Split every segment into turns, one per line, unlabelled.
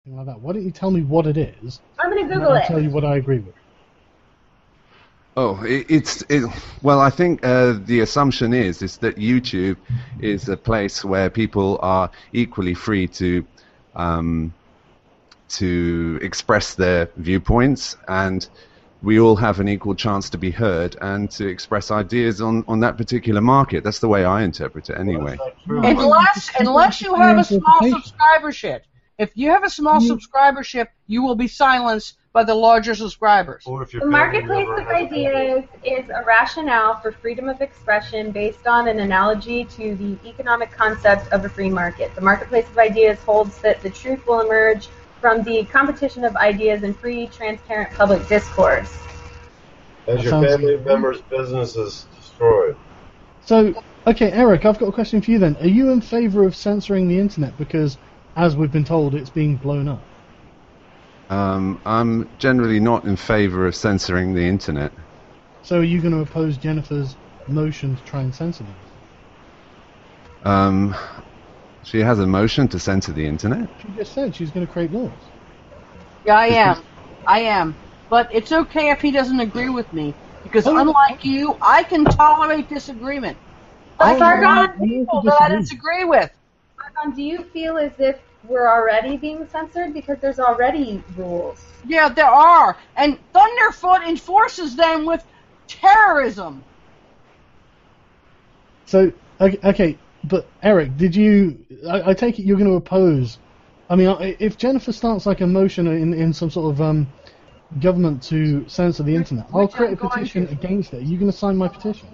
something like that. Why don't you tell me what it is?
I'm going to
And
Google
I'll
it.
tell you what I agree with.
Oh, well, I think the assumption is that YouTube is a place where people are equally free to express their viewpoints, and we all have an equal chance to be heard and to express ideas on that particular market. That's the way I interpret it, anyway.
Unless you have a small subscribership. If you have a small subscribership, you will be silenced by the larger subscribers.
The marketplace of ideas is a rationale for freedom of expression based on an analogy to the economic concept of a free market. The marketplace of ideas holds that the truth will emerge from the competition of ideas in free, transparent public discourse.
As your family members' business is destroyed.
So, okay, Eric, I've got a question for you then. Are you in favor of censoring the internet because, as we've been told, it's being blown up?
I'm generally not in favor of censoring the internet.
So are you going to oppose Jennifer's motion to try and censor them?
She has a motion to censor the internet?
She just said she's going to create laws.
Yeah, I am. But it's okay if he doesn't agree with me, because unlike you, I can tolerate disagreement. But Sargon, people that I disagree with.
Sargon, do you feel as if we're already being censored because there's already rules?
Yeah, there are, and Thunderfoot enforces them with terrorism.
So, okay, but Eric, did you? I take it you're going to oppose. I mean, if Jennifer starts like a motion in some sort of government to censor the internet, I'll create a petition against it. Are you going to sign my petition?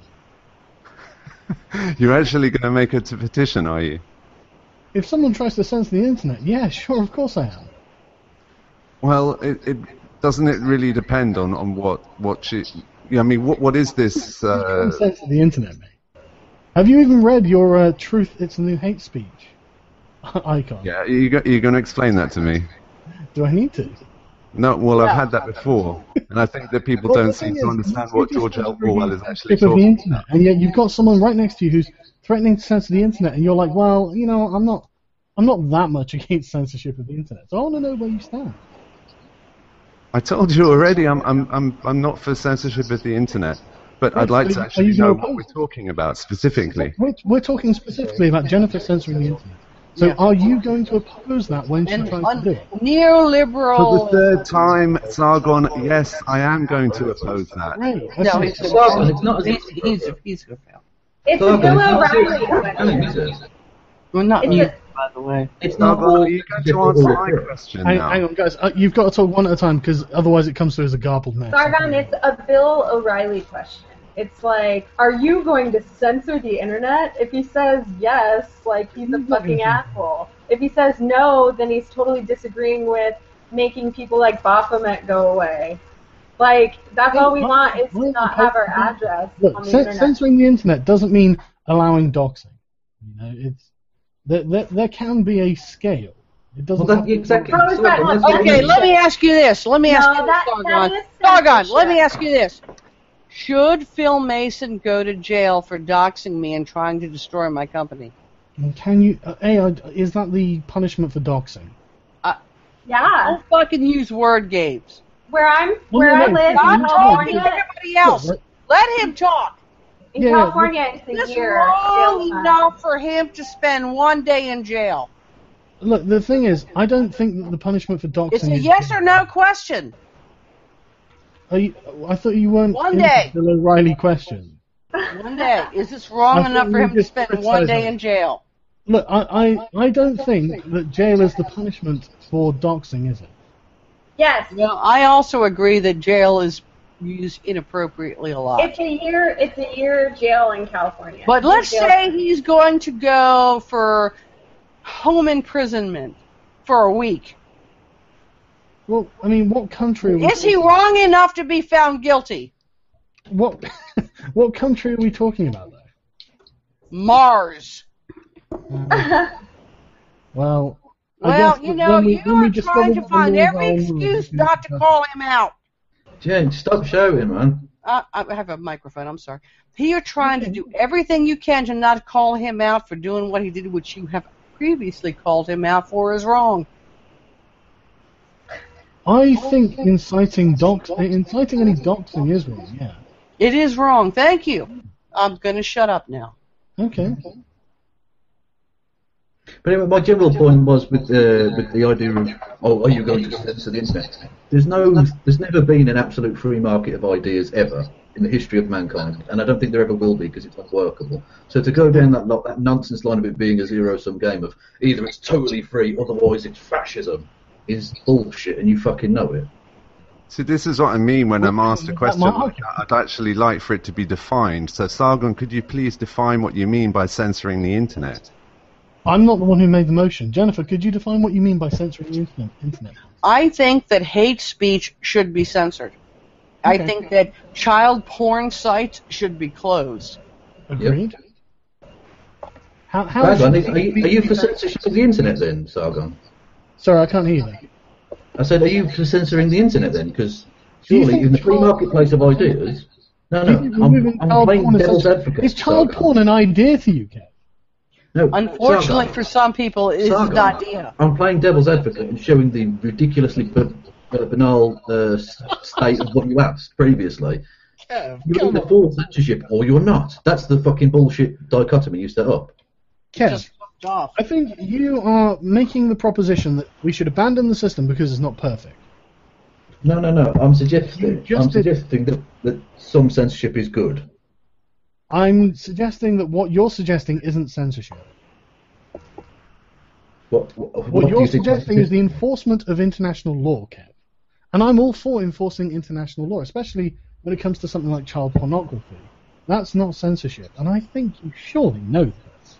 You're actually going to make it a petition, are you?
If someone tries to censor the internet, yeah, sure, of course I am.
Well, it doesn't it really depend on what she. I mean, what is this?
Censor the internet, mate. Have you even read your "Truth It's a New Hate Speech" icon?
Yeah, you're going to explain that to me.
Do I need to?
No, well, I've had that before, and I think that people don't seem to understand what George Orwell is actually talking
the internet, and yet you've got someone right next to you who's threatening to censor the internet, and you're like, well, you know, I'm not that much against censorship of the internet, so I want to know where you stand.
I told you already, I'm not for censorship of the internet, but I'd like to actually know what we're talking about specifically.
We're talking specifically about Jennifer censoring the internet. So are you going to oppose that when she tries to do it?
Neoliberal.
For the third time, Sargon, yes, I am going to oppose that.
Right.
No, it's not. He's a fail.
It's a Bill O'Reilly question.
We're not mute, by the way.
It's not
Sargon,
all.
are you going to answer my question now?
Hang on, guys. You've got to talk one at a time, because otherwise it comes through as a garbled mess.
Sargon, it's a Bill O'Reilly question. It's like, are you going to censor the internet? If he says yes, like, he's a fucking asshole. If he says no, then he's totally disagreeing with making people like Baphomet go away. Like, that's all we want is to not have our address on the internet.
Censoring the internet doesn't mean allowing doxing. You know, it's there can be a scale. It doesn't.
Well, exactly.
Okay, let me ask you this. Let me ask you this, Sargon, let me ask you this. Should Phil Mason go to jail for doxing me and trying to destroy my company?
Can you? Is that the punishment for doxing?
Yeah.
Don't fucking use word games.
Where I live
Stop
in
talking to
California,
everybody else. Let him talk.
in California, it's
This
a
is
year.
wrong enough for him to spend 1 day in jail.
Look, the thing is, I don't think that the punishment for doxing
It's a
is...
yes or no question.
I thought you weren't
1 day.
into the O'Reilly question.
1 day. Is this wrong enough for him to spend 1 day in jail?
Look, I don't think that jail is the punishment for doxing, is it?
Yes.
Well, I also agree that jail is used inappropriately a lot.
It's a year jail in California.
But let's say he's going to go for home imprisonment for a week.
Well, I mean, what country...
Is he wrong enough to be found guilty?
What country are we talking about, though?
Mars.
Well,
you know, you are trying to find every excuse not to call him out.
James, stop shouting, man.
I have a microphone, I'm sorry. You're trying to do everything you can to not call him out for doing what he did, which you have previously called him out for is wrong.
I think inciting any doxing is wrong. Yeah.
It is wrong. Thank you. I'm going to shut up now.
Okay.
But anyway, my general point was with the idea of, are you going to censor the internet? There's never been an absolute free market of ideas ever in the history of mankind, and I don't think there ever will be because it's unworkable. So to go down that nonsense line of it being a zero-sum game of either it's totally free, otherwise it's fascism, is bullshit, and you fucking know it.
So this is what I mean when I'm asked a question. I'd actually like for it to be defined. So Sargon, could you please define what you mean by censoring the internet?
I'm not the one who made the motion. Jennifer, could you define what you mean by censoring the internet?
I think that hate speech should be censored.
Okay.
I think that child porn sites should be closed.
Agreed.
Yep.
How
are you for censorship of the internet then, Sargon?
Sorry, I can't hear you.
I said, are you for censoring the internet then? Because surely in the free marketplace of ideas... No, I'm playing devil's advocate.
Is child porn an idea to you, Kev?
No,
unfortunately, for some people, it is an idea.
I'm playing devil's advocate and showing the ridiculously banal state of what you asked previously. You're either for censorship or you're not. That's the fucking bullshit dichotomy you set up.
Kev, I think you are making the proposition that we should abandon the system because it's not perfect.
No. I'm suggesting that some censorship is good.
I'm suggesting that what you're suggesting isn't censorship. What you're suggesting is the enforcement of international law, Kev. And I'm all for enforcing international law, especially when it comes to something like child pornography. That's not censorship, and I think you surely know this.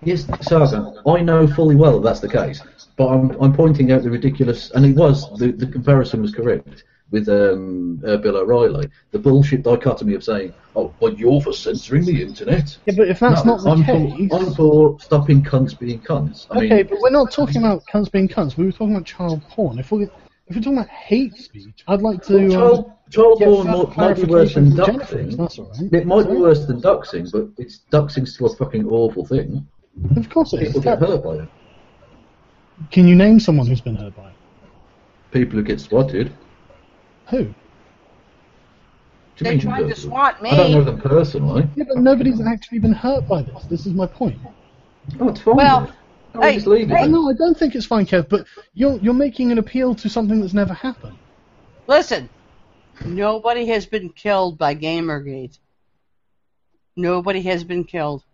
Yes, Sargon, I know fully well that's the case, but I'm pointing out the ridiculous, and it was, the comparison was correct with Bill O'Reilly, the bullshit dichotomy of saying, but you're for censoring the internet.
Yeah, but if that's not the case...
I'm for stopping cunts being cunts.
But we're not talking about cunts being cunts, we were talking about child porn. If we're talking about hate speech, I'd like to...
child porn might be worse than doxing.
That's all right.
It might be worse than doxing, but doxing's still a fucking awful thing.
Of course it is.
People get hurt by it.
Can you name someone who's been hurt by it?
People who get swatted.
Who?
They tried to swat me.
I don't know them personally.
Yeah, but nobody's actually been hurt by this. This is my point.
Oh, it's fine.
Well, hey,
no, I don't think it's fine, Kev, but you're making an appeal to something that's never happened.
Listen, nobody has been killed by Gamergate. Nobody has been killed.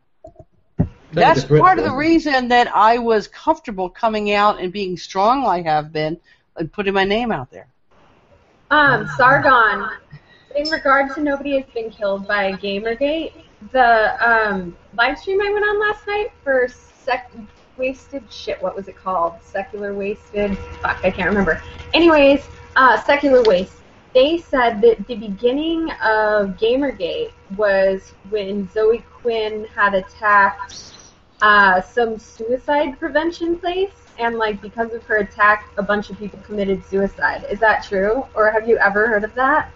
That's part of the reason that I was comfortable coming out and being strong like I have been and putting my name out there.
Sargon, in regard to nobody has been killed by Gamergate, the live stream I went on last night for what was it called? Secular Wasted? Fuck, I can't remember. Anyways, Secular Waste. They said that the beginning of Gamergate was when Zoe Quinn had attacked some suicide prevention place, and because of her attack, a bunch of people committed suicide. Is that true, or have you ever heard of that?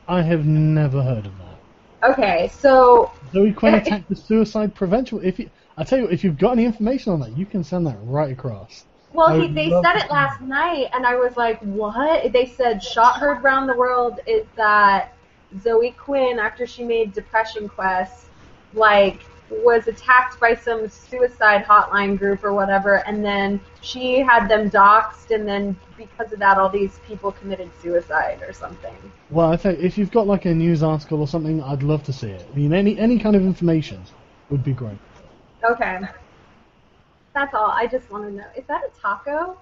I have never heard of that.
Okay, so
Zoe Quinn attacked the suicide prevention. I tell you, if you've got any information on that, you can send that right across.
Well, they said it last night, and I was like, what? They said shot heard around the world is that Zoe Quinn, after she made Depression Quest, was attacked by some suicide hotline group or whatever, and then she had them doxxed, and then because of that, all these people committed suicide or something.
Well, I think if you've got a news article or something, I'd love to see it. I mean, any kind of information would be great.
Okay. That's all. I just want to know. Is that a taco?